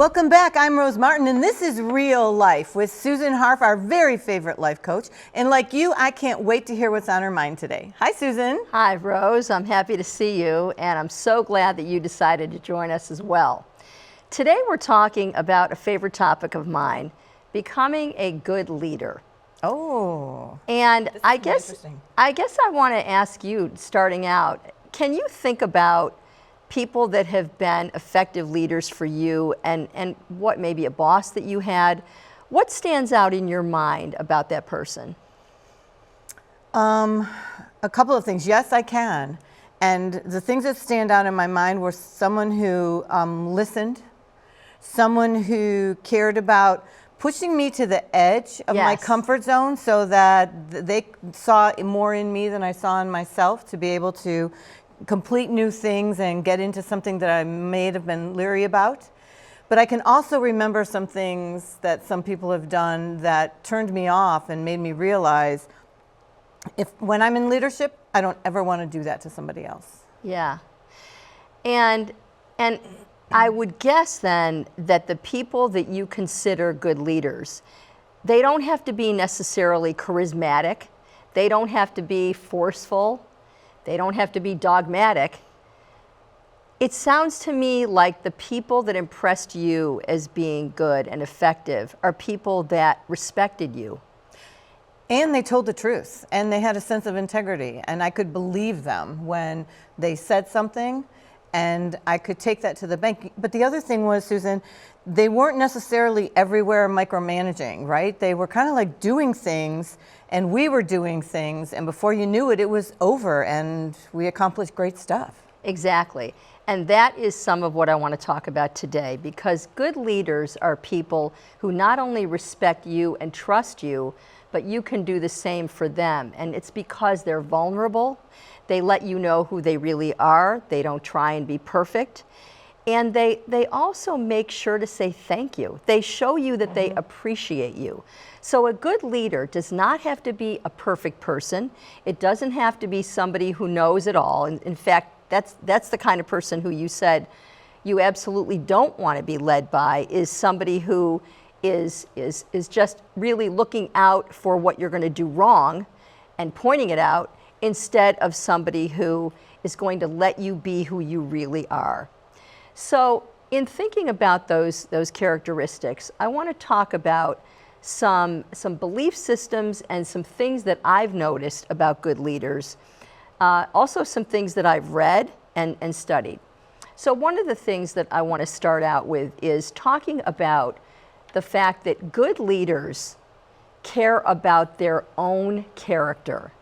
Welcome back. I'm Rose Martin, and this is Real Life with Susan Harf, our very favorite life coach. And like you, I can't wait to hear what's on her mind today. Hi, Susan. Hi, Rose. I'm happy to see you, and I'm so glad that you decided to join us as well. Today we're talking about a favorite topic of mine, becoming a good leader. Oh. And I guess interesting. I want to ask you, starting out, can you think about people that have been effective leaders for you and what maybe a boss that you had? What stands out in your mind about that person? A couple of things. Yes, I can. And the things that stand out in my mind were someone who listened, someone who cared about pushing me to the edge of my Yes. comfort zone so that they saw more in me than I saw in myself, to be able to complete new things and get into something that I may have been leery about. But I can also remember some things that some people have done that turned me off and made me realize when I'm in leadership, I don't ever want to do that to somebody else. Yeah. And I would guess then that the people that you consider good leaders, they don't have to be necessarily charismatic. They don't have to be forceful. They don't have to be dogmatic. It sounds to me like the people that impressed you as being good and effective are people that respected you. And they told the truth, and they had a sense of integrity, and I could believe them when they said something, and I could take that to the bank. But the other thing was, Susan, they weren't necessarily everywhere micromanaging, right? They were kind of like doing things, and we were doing things, and before you knew it, it was over, and we accomplished great stuff. Exactly. And that is some of what I want to talk about today, because good leaders are people who not only respect you and trust you, but you can do the same for them. And it's because they're vulnerable. They let you know who they really are. They don't try and be perfect. And they also make sure to say thank you. They show you that they appreciate you. So a good leader does not have to be a perfect person. It doesn't have to be somebody who knows it all. In fact, that's the kind of person who you said you absolutely don't want to be led by, is somebody who is just really looking out for what you're going to do wrong and pointing it out, instead of somebody who is going to let you be who you really are. So in thinking about those characteristics, I want to talk about some belief systems and some things that I've noticed about good leaders. Also some things that I've read and studied. So one of the things that I want to start out with is talking about the fact that good leaders care about their own character.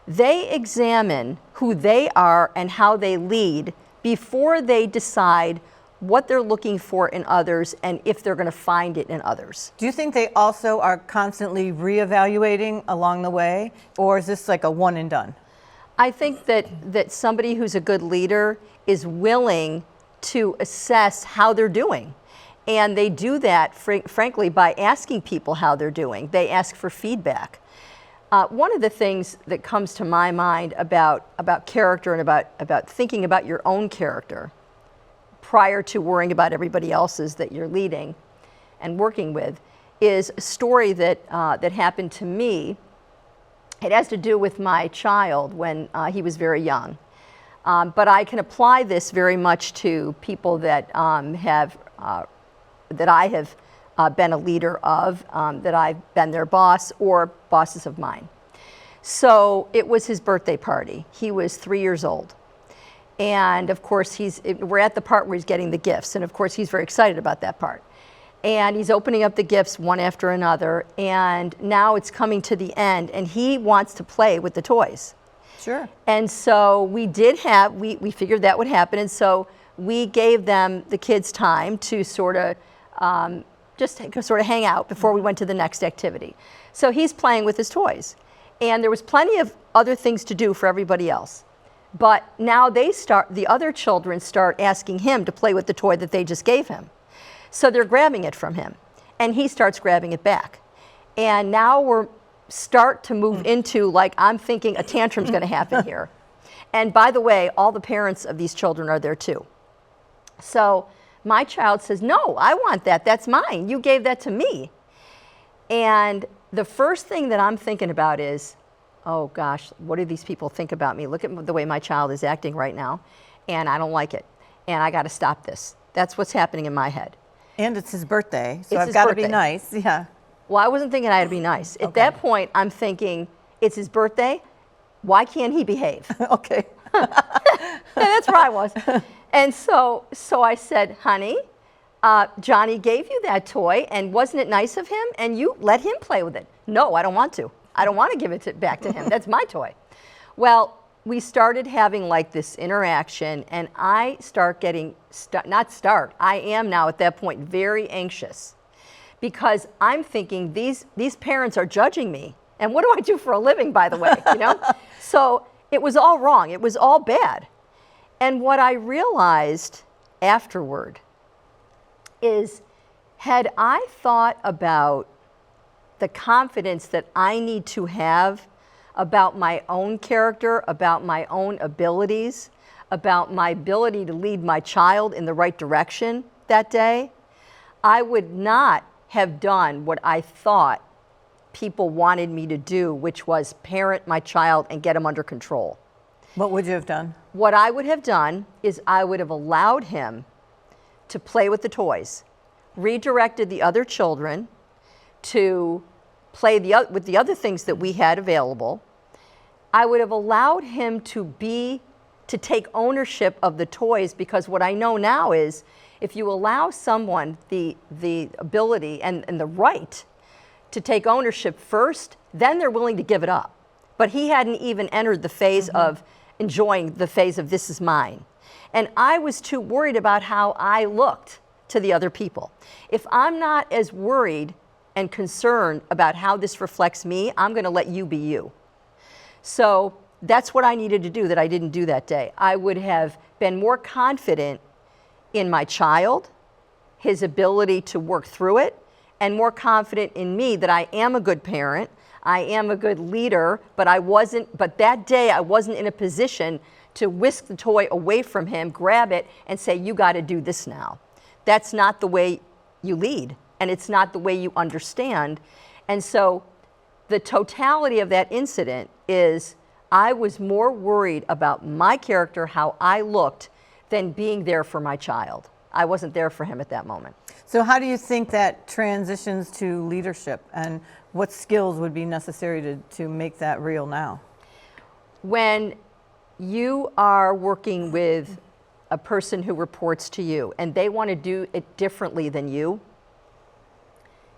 They examine who they are and how they lead before they decide what they're looking for in others and if they're going to find it in others. Do you think they also are constantly reevaluating along the way, or is this like a one and done? I think that somebody who's a good leader is willing to assess how they're doing. And they do that, frankly, by asking people how they're doing. They ask for feedback. One of the things that comes to my mind about character and about thinking about your own character prior to worrying about everybody else's that you're leading and working with is a story that happened to me. It has to do with my child when he was very young. But I can apply this very much to people that that I have been a leader of, that I've been their boss or bosses of mine. So it was his birthday party. He was 3 years old. And of course, we're at the part where he's getting the gifts. And of course, he's very excited about that part. And he's opening up the gifts one after another. And now it's coming to the end, and he wants to play with the toys. Sure. And so we figured that would happen. And so we gave the kids time to sort of hang out before we went to the next activity. So he's playing with his toys. And there was plenty of other things to do for everybody else. But now the other children start asking him to play with the toy that they just gave him. So they're grabbing it from him. And he starts grabbing it back. And now we're start to move into, like, I'm thinking a tantrum's going to happen here. And by the way, all the parents of these children are there too. So My child says, no, I want that. That's mine. You gave that to me. And the first thing that I'm thinking about is, oh gosh, what do these people think about me? Look at the way my child is acting right now, and I don't like it. And I got to stop this. That's what's happening in my head. And it's his birthday, so It's I've his got to be birthday. nice. Yeah. Well, I wasn't thinking I had to be nice. At Okay. that point, I'm thinking, it's his birthday. Why can't he behave? Okay. That's where I was. And so I said, honey, Johnny gave you that toy, and wasn't it nice of him? And you let him play with it. No, I don't want to. I don't want to give it back to him. That's my toy. Well, we started having like this interaction, and I start getting, I am now at that point very anxious, because I'm thinking these parents are judging me. And what do I do for a living, by the way, you know? So it was all wrong. It was all bad. And what I realized afterward is, had I thought about the confidence that I need to have about my own character, about my own abilities, about my ability to lead my child in the right direction that day, I would not have done what I thought people wanted me to do, which was parent my child and get him under control. What would you have done? What I would have done is I would have allowed him to play with the toys, redirected the other children to play with the other things that we had available. I would have allowed him to take ownership of the toys, because what I know now is, if you allow someone the ability and the right to take ownership first, then they're willing to give it up. But he hadn't even entered the phase of enjoying the phase of this is mine. And I was too worried about how I looked to the other people. If I'm not as worried and concerned about how this reflects me, I'm going to let you be you. So that's what I needed to do that I didn't do that day. I would have been more confident in my child, his ability to work through it, and more confident in me that I am a good parent, I am a good leader, but that day I wasn't in a position to whisk the toy away from him, grab it, and say, you got to do this now. That's not the way you lead, and it's not the way you understand. And so the totality of that incident is, I was more worried about my character, how I looked, than being there for my child. I wasn't there for him at that moment. So how do you think that transitions to leadership, and what skills would be necessary to make that real now? When you are working with a person who reports to you and they want to do it differently than you,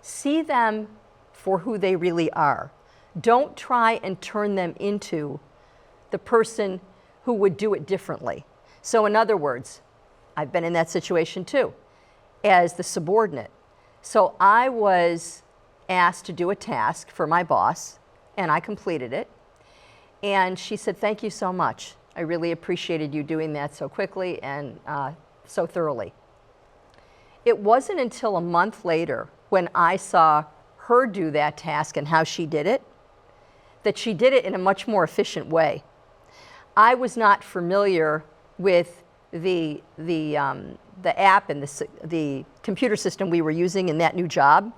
see them for who they really are. Don't try and turn them into the person who would do it differently. So in other words, I've been in that situation too, as the subordinate. So I was asked to do a task for my boss, and I completed it. And she said, thank you so much. I really appreciated you doing that so quickly and so thoroughly. It wasn't until a month later, when I saw her do that task and how she did it, that she did it in a much more efficient way. I was not familiar with the app and the computer system we were using in that new job,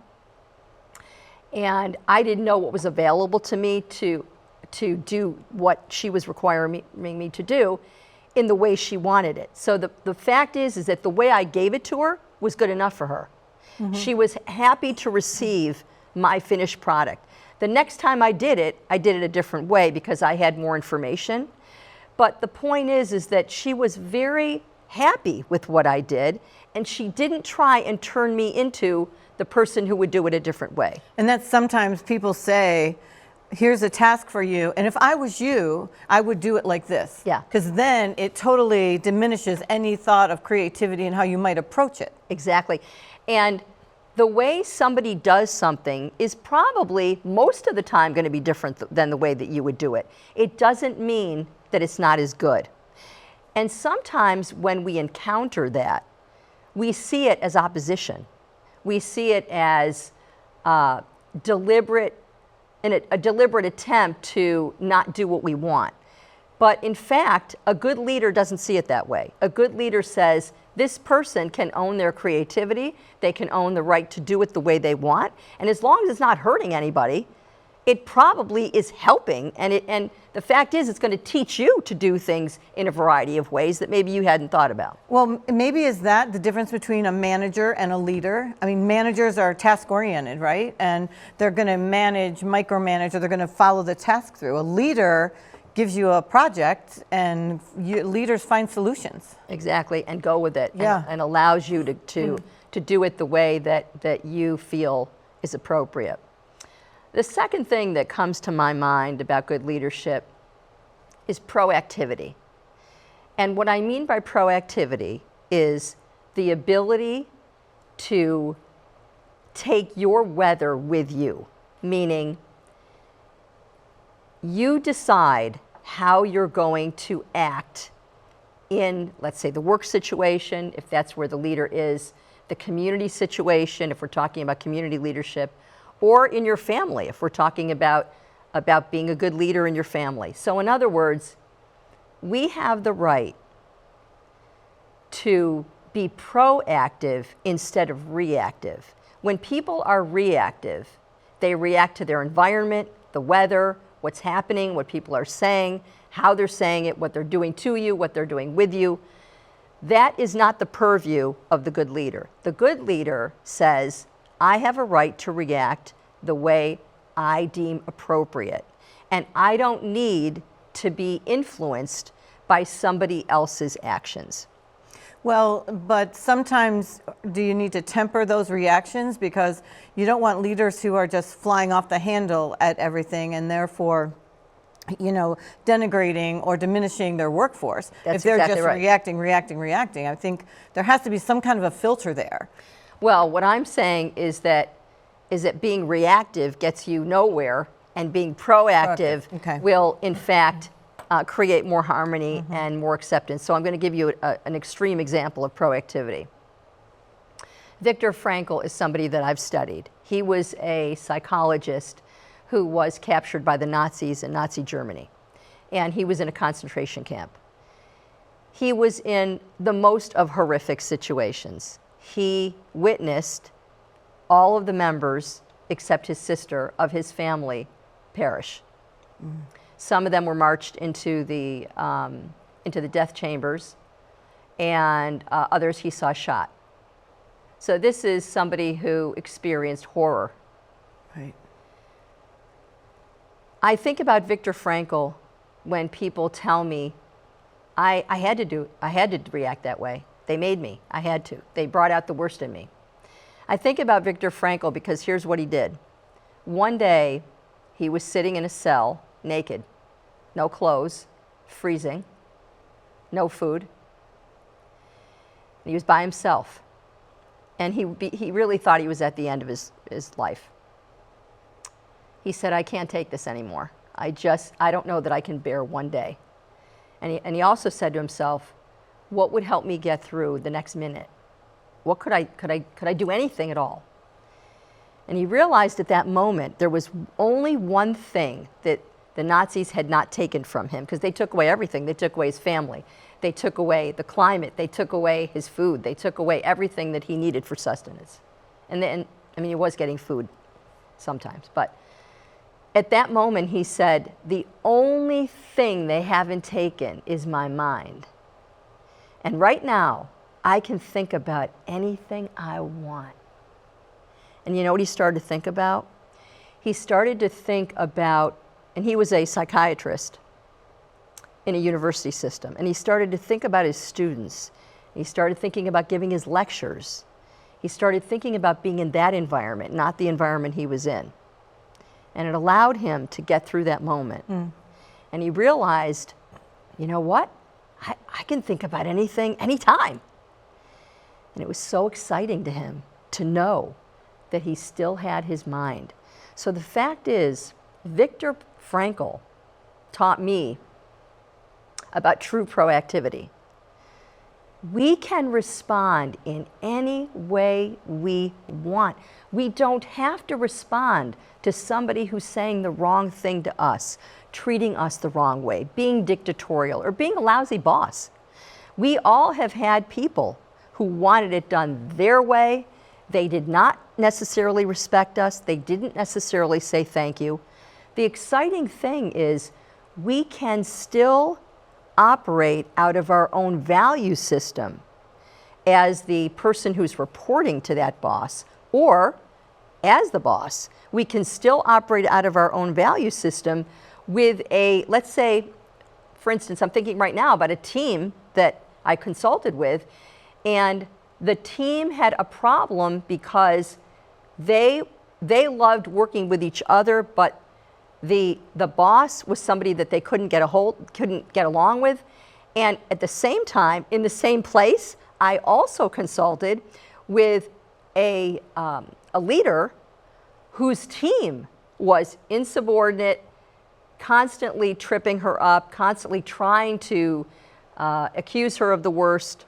and I didn't know what was available to me to do what she was requiring me to do in the way she wanted it. So the fact is that the way I gave it to her was good enough for her. Mm-hmm. She was happy to receive my finished product. The next time I did it a different way because I had more information. But the point is that she was very happy with what I did, and she didn't try and turn me into the person who would do it a different way. And that's sometimes people say, here's a task for you, and if I was you, I would do it like this. Yeah. Because then it totally diminishes any thought of creativity and how you might approach it. Exactly. And the way somebody does something is probably most of the time going to be different than the way that you would do it. It doesn't mean that it's not as good. And sometimes when we encounter that, we see it as opposition. We see it as a deliberate attempt to not do what we want. But in fact, a good leader doesn't see it that way. A good leader says, This person can own their creativity, they can own the right to do it the way they want, and as long as it's not hurting anybody, it probably is helping, and the fact is it's going to teach you to do things in a variety of ways that maybe you hadn't thought about. Well, maybe is that the difference between a manager and a leader? I mean, managers are task-oriented, right? And they're going to micromanage, or they're going to follow the task through. A leader gives you a project, and leaders find solutions. Exactly, and go with it, Yeah. and allows you to do it the way that you feel is appropriate. The second thing that comes to my mind about good leadership is proactivity. And what I mean by proactivity is the ability to take your weather with you, meaning you decide how you're going to act in, let's say, the work situation, if that's where the leader is, the community situation, if we're talking about community leadership, or in your family, if we're talking about being a good leader in your family. So in other words, we have the right to be proactive instead of reactive. When people are reactive, they react to their environment, the weather, what's happening, what people are saying, how they're saying it, what they're doing to you, what they're doing with you. That is not the purview of the good leader. The good leader says, I have a right to react the way I deem appropriate. And I don't need to be influenced by somebody else's actions. Well, but sometimes do you need to temper those reactions, because you don't want leaders who are just flying off the handle at everything and therefore, denigrating or diminishing their workforce. That's if they're exactly just right. reacting, I think there has to be some kind of a filter there. Well, what I'm saying is that being reactive gets you nowhere, and being proactive Okay. will, in fact, create more harmony and more acceptance. So I'm going to give you an extreme example of proactivity. Viktor Frankl is somebody that I've studied. He was a psychologist who was captured by the Nazis in Nazi Germany, and he was in a concentration camp. He was in the most of horrific situations. He witnessed all of the members, except his sister, of his family perish. Some of them were marched into the death chambers, and others he saw shot. So this is somebody who experienced horror. Right. I think about Viktor Frankl when people tell me, I had to react that way. They made me. I had to. They brought out the worst in me. I think about Viktor Frankl because here's what he did. One day, he was sitting in a cell, naked, no clothes, freezing, no food. He was by himself. And he really thought he was at the end of his life. He said, I can't take this anymore. I don't know that I can bear one day. And he also said to himself, what would help me get through the next minute? What could I do anything at all? And he realized at that moment there was only one thing that the Nazis had not taken from him, because they took away everything. They took away his family. They took away the climate. They took away his food. They took away everything that he needed for sustenance. And then, he was getting food sometimes, but at that moment he said, the only thing they haven't taken is my mind. And right now, I can think about anything I want. And you know what he started to think about? He started to think about, and he was a psychiatrist in a university system, and he started to think about his students. He started thinking about giving his lectures. He started thinking about being in that environment, not the environment he was in. And it allowed him to get through that moment. And he realized, you know what? I can think about anything, anytime. And it was so exciting to him to know that he still had his mind. So the fact is, Viktor Frankl taught me about true proactivity. We can respond in any way we want. We don't have to respond to somebody who's saying the wrong thing to us, treating us the wrong way, being dictatorial, or being a lousy boss. We all have had people who wanted it done their way. They did not necessarily respect us. They didn't necessarily say thank you. The exciting thing is we can still operate out of our own value system as the person who's reporting to that boss, or as the boss. We can still operate out of our own value system with a, let's say, for instance, I'm thinking right now about a team that I consulted with, and the team had a problem because they loved working with each other, but the boss was somebody that they couldn't get along with. And at the same time, in the same place, I also consulted with a leader whose team was insubordinate, constantly tripping her up, constantly trying to accuse her of the worst.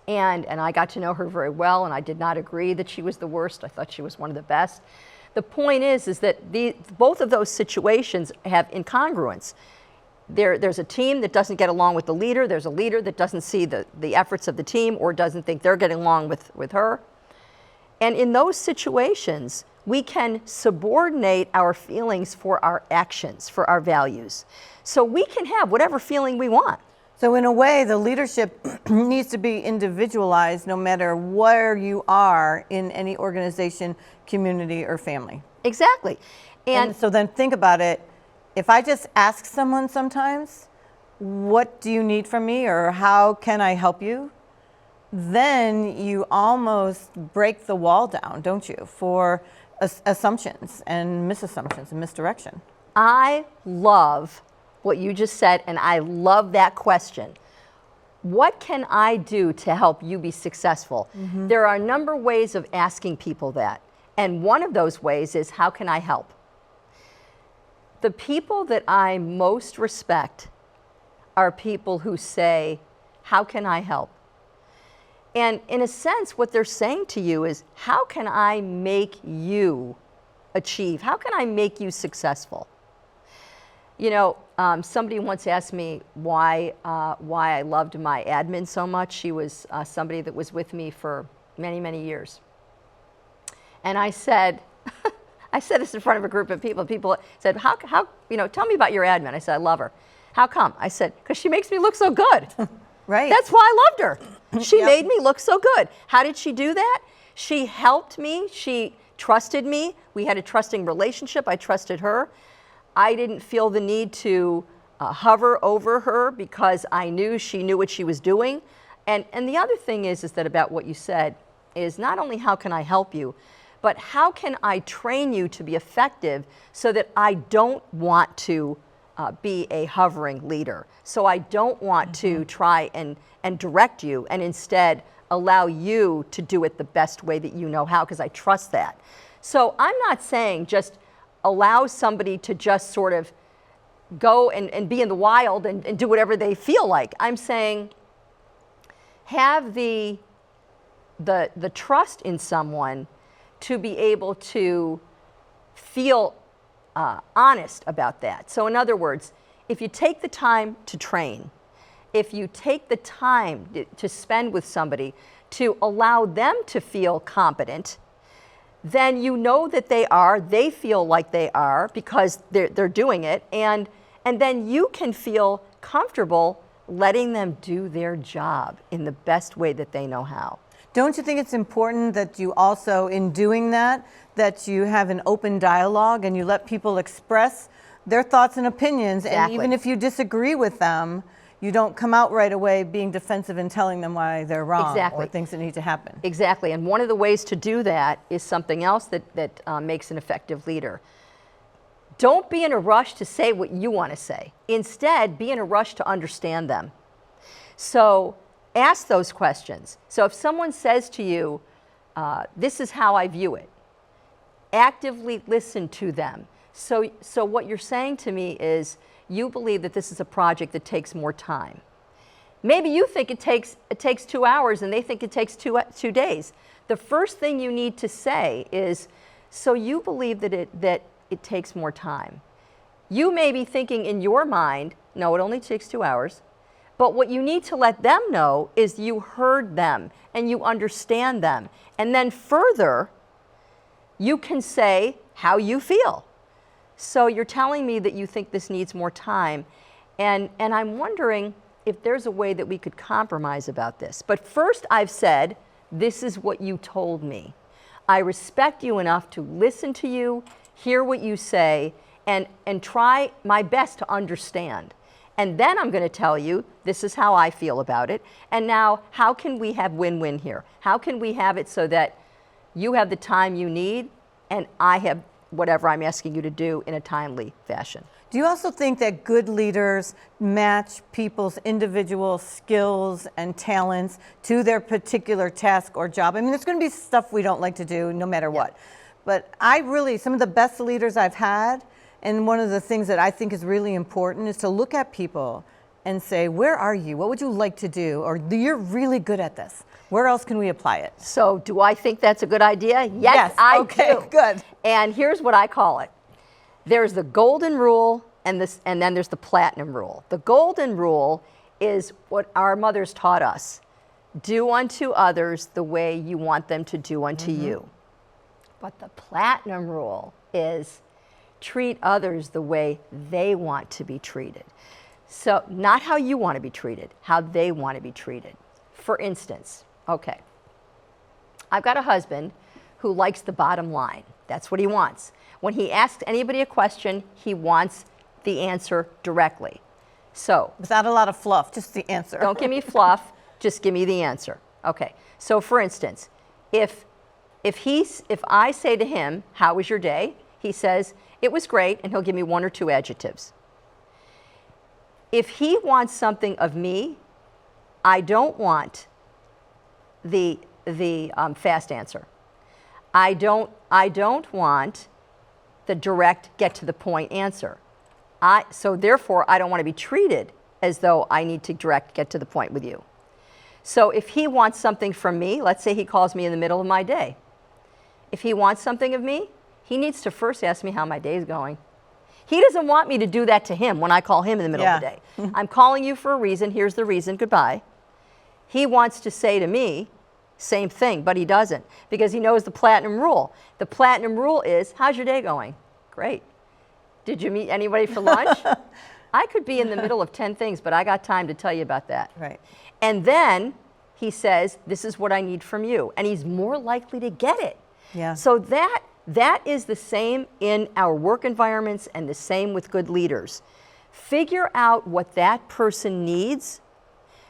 And I got to know her very well, and I did not agree that she was the worst. I thought she was one of the best. The point is that both of those situations have incongruence. There's a team that doesn't get along with the leader. There's a leader that doesn't see the efforts of the team or doesn't think they're getting along with her. And in those situations, we can subordinate our feelings for our actions, for our values. So we can have whatever feeling we want. So in a way, the leadership needs to be individualized no matter where you are in any organization, community, or family. Exactly. And so then think about it. If I just ask someone sometimes, what do you need from me, or how can I help you? Then you almost break the wall down, don't you, for assumptions and misassumptions and misdirection. I love what you just said, and I love that question. What can I do to help you be successful? Mm-hmm. There are a number of ways of asking people that, and one of those ways is, how can I help? The people that I most respect are people who say, how can I help? And in a sense, what they're saying to you is, how can I make you achieve? How can I make you successful? You know, somebody once asked me why I loved my admin so much. She was somebody that was with me for many, many years. And I said, I said this in front of a group of people. People said, how, tell me about your admin. I said, I love her. How come? I said, because she makes me look so good. Right. That's why I loved her. She made me look so good. How did she do that? She helped me. She trusted me. We had a trusting relationship. I trusted her. I didn't feel the need to hover over her because I knew she knew what she was doing. And the other thing is that about what you said is not only how can I help you, but how can I train you to be effective so that I don't want to be a hovering leader. So I don't want to try and direct you, and instead allow you to do it the best way that you know how, because I trust that. So I'm not saying just allow somebody to just sort of go and be in the wild and do whatever they feel like. I'm saying have the trust in someone to be able to feel honest about that. So in other words, if you take the time to train, if you take the time to spend with somebody to allow them to feel competent, then you know that they feel like they are because they're doing it, and then you can feel comfortable letting them do their job in the best way that they know how. Don't you think it's important that you also, in doing that you have an open dialogue and you let people express their thoughts and opinions, Exactly. And even if you disagree with them, you don't come out right away being defensive and telling them why they're wrong Exactly. or things that need to happen. Exactly, and one of the ways to do that is something else that makes an effective leader. Don't be in a rush to say what you want to say. Instead, be in a rush to understand them. So ask those questions. So if someone says to you, this is how I view it, actively listen to them. So what you're saying to me is, you believe that this is a project that takes more time. Maybe you think it takes 2 hours and they think it takes 2 days. The first thing you need to say is, so you believe that it takes more time. You may be thinking in your mind, no, it only takes 2 hours. But what you need to let them know is you heard them and you understand them. And then further, you can say how you feel. So you're telling me that you think this needs more time. And I'm wondering if there's a way that we could compromise about this. But first I've said, this is what you told me. I respect you enough to listen to you, hear what you say, and try my best to understand. And then I'm going to tell you, this is how I feel about it. And now, how can we have win-win here? How can we have it so that you have the time you need and I have whatever I'm asking you to do in a timely fashion? Do you also think that good leaders match people's individual skills and talents to their particular task or job? I mean, there's going to be stuff we don't like to do no matter what. But some of the best leaders I've had, and one of the things that I think is really important is to look at people and say, where are you? What would you like to do? Or you're really good at this. Where else can we apply it? So do I think that's a good idea? Yes, I okay, do. Good. And here's what I call it. There's the golden rule and then there's the platinum rule. The golden rule is what our mothers taught us. Do unto others the way you want them to do unto you. But the platinum rule is treat others the way they want to be treated. So not how you want to be treated, how they want to be treated. For instance, okay, I've got a husband who likes the bottom line. That's what he wants. When he asks anybody a question, he wants the answer directly. So without a lot of fluff, just the answer. Don't give me fluff, just give me the answer. Okay, so for instance, if I say to him, how was your day? He says, it was great, and he'll give me one or two adjectives. If he wants something of me, I don't want the fast answer. I don't want the direct, get to the point answer. So therefore, I don't want to be treated as though I need to direct, get to the point with you. So if he wants something from me, let's say he calls me in the middle of my day. If he wants something of me, he needs to first ask me how my day is going. He doesn't want me to do that to him when I call him in the middle of the day. I'm calling you for a reason. Here's the reason. Goodbye. He wants to say to me, same thing, but he doesn't because he knows the platinum rule. The platinum rule is, how's your day going? Great. Did you meet anybody for lunch? I could be in the middle of 10 things, but I got time to tell you about that. Right. And then he says, this is what I need from you. And he's more likely to get it. Yeah. So that is the same in our work environments and the same with good leaders. Figure out what that person needs,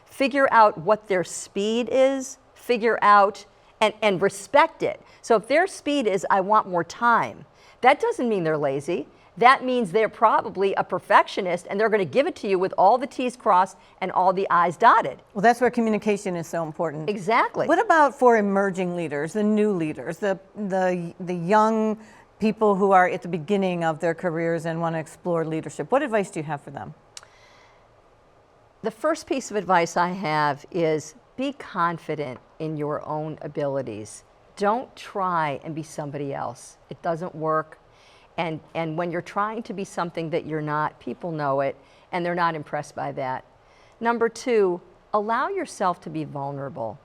figure out what their speed is, figure out and respect it. So if their speed is, I want more time, that doesn't mean they're lazy. That means they're probably a perfectionist and they're going to give it to you with all the T's crossed and all the I's dotted. Well, that's where communication is so important. Exactly. What about for emerging leaders, the new leaders, the young people who are at the beginning of their careers and want to explore leadership? What advice do you have for them? The first piece of advice I have is be confident in your own abilities. Don't try and be somebody else. It doesn't work. And when you're trying to be something that you're not, people know it, and they're not impressed by that. Number two, allow yourself to be vulnerable.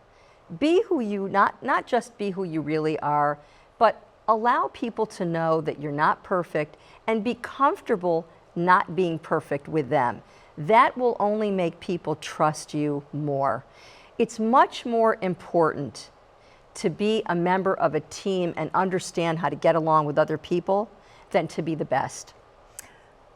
Be who you, not just be who you really are, but allow people to know that you're not perfect and be comfortable not being perfect with them. That will only make people trust you more. It's much more important to be a member of a team and understand how to get along with other people than to be the best.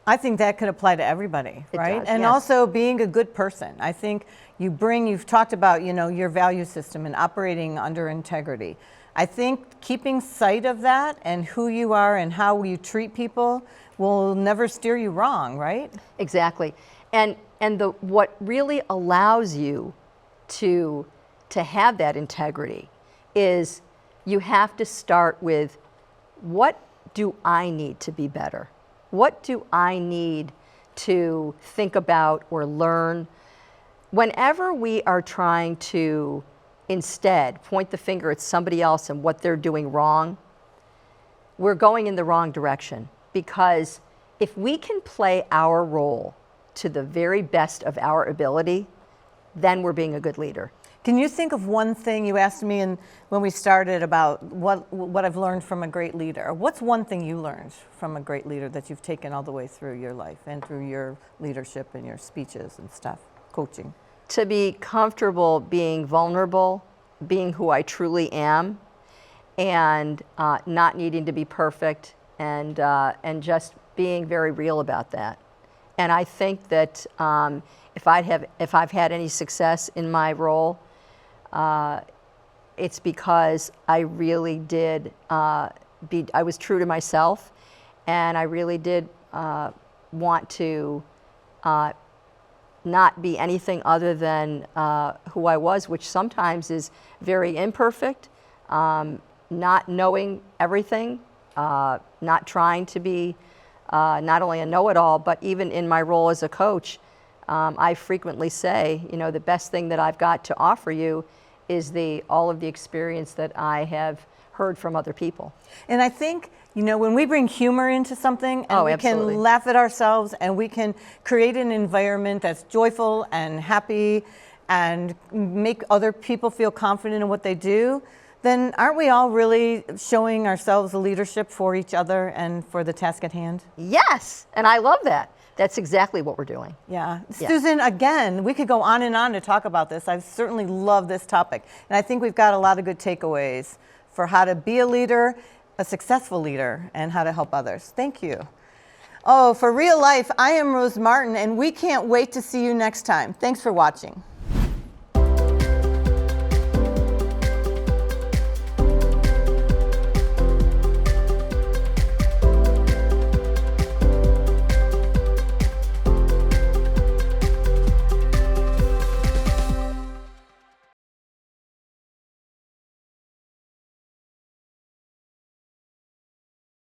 I think that could apply to everybody, right? Does, and yes. Also being a good person. I think you've talked about, your value system and operating under integrity. I think keeping sight of that and who you are and how you treat people will never steer you wrong, right? Exactly. And what really allows you to have that integrity is you have to start with, what do I need to be better? What do I need to think about or learn? Whenever we are trying to instead point the finger at somebody else and what they're doing wrong, we're going in the wrong direction. Because if we can play our role to the very best of our ability, then we're being a good leader. Can you think of one thing you asked me when we started about what I've learned from a great leader? What's one thing you learned from a great leader that you've taken all the way through your life and through your leadership and your speeches and stuff, coaching? To be comfortable being vulnerable, being who I truly am, and not needing to be perfect, and just being very real about that. And I think that if I've had any success in my role, it's because I really did I was true to myself, and I really did want to not be anything other than who I was, which sometimes is very imperfect, not knowing everything, not trying to be not only a know-it-all, but even in my role as a coach, I frequently say, the best thing that I've got to offer you is all of the experience that I have heard from other people. And I think, when we bring humor into something and we absolutely. can laugh at ourselves and we can create an environment that's joyful and happy and make other people feel confident in what they do, then aren't we all really showing ourselves the leadership for each other and for the task at hand? Yes, and I love that. That's exactly what we're doing. Yeah. Susan, again, we could go on and on to talk about this. I certainly love this topic. And I think we've got a lot of good takeaways for how to be a leader, a successful leader, and how to help others. Thank you. Oh, for Real Life, I am Rose Martin, and we can't wait to see you next time. Thanks for watching.